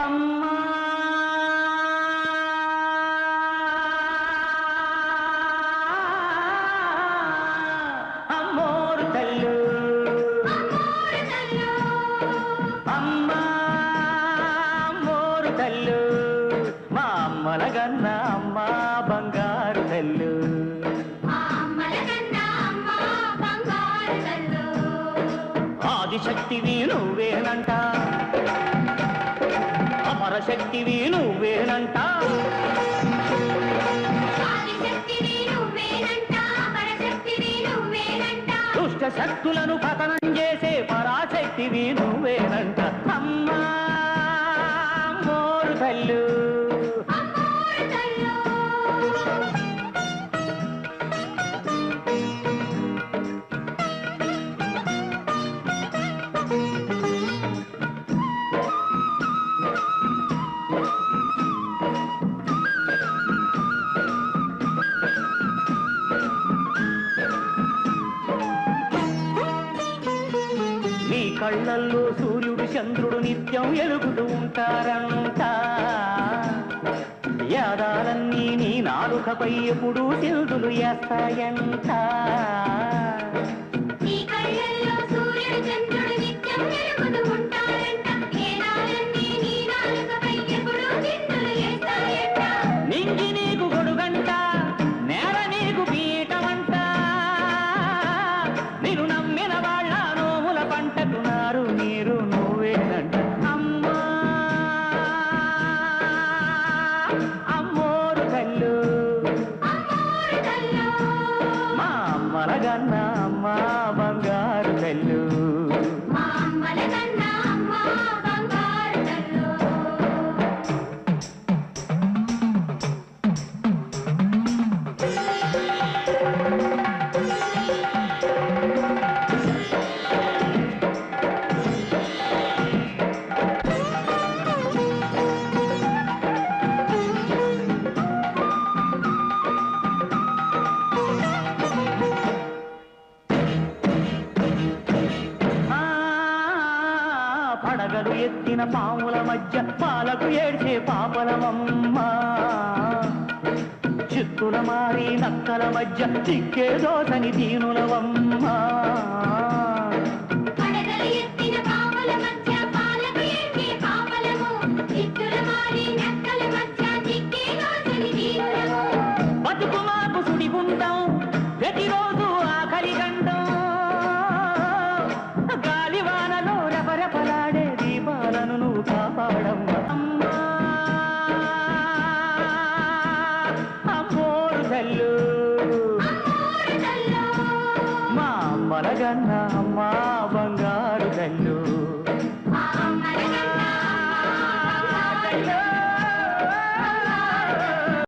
అమ్మా అమ్మోరు తల్లు అమ్మా అమ్మోరు తల్లు మా అమ్మలగన్న అమ్మ బంగారు తల్లు ఆదిశక్తివి నువ్వేనంట అపరశక్తివి నువ్వేనంట దుష్ట శక్తులను పతనం చేసే పరాశక్తివి నువ్వేనంట అమ్మా మోరు తల్లు కళ్ళల్లో సూర్యుడు చంద్రుడు నిత్యం ఎలుగుతూ ఉంటారంట యాదాలన్నీ నీ నాలుకపై ఎప్పుడు సిల్దులు వేస్తాయంట నింగి నీకు గొడుగంట నేల నీకు పీఠమంట నిన్ను నమ్మిన వాళ్ళ నోముల పంటకున్నారు నీరు నువ్వేనంట అమ్మా అమ్మోరు తల్లు మా అమ్మలగన్న అమ్మ బంగారు తల్లు పడగలు ఎత్తిన పాముల మధ్య పాలకు ఏడ్చే పాపలమమ్మ చిత్తుల మారి నక్కల మధ్య చిక్కే దోసని దీనులవమ్మ బతుకు మాకు సుడిగుండం ప్రతిరోజు ఆకలి గండం గాలివానలో రెపరెపలాడే దీపాలను నువ్వు కాపాడమ్మా అమ్మా అమ్మోరు తల్లు మా అమ్మలగన్న అమ్మ బంగారు తల్లు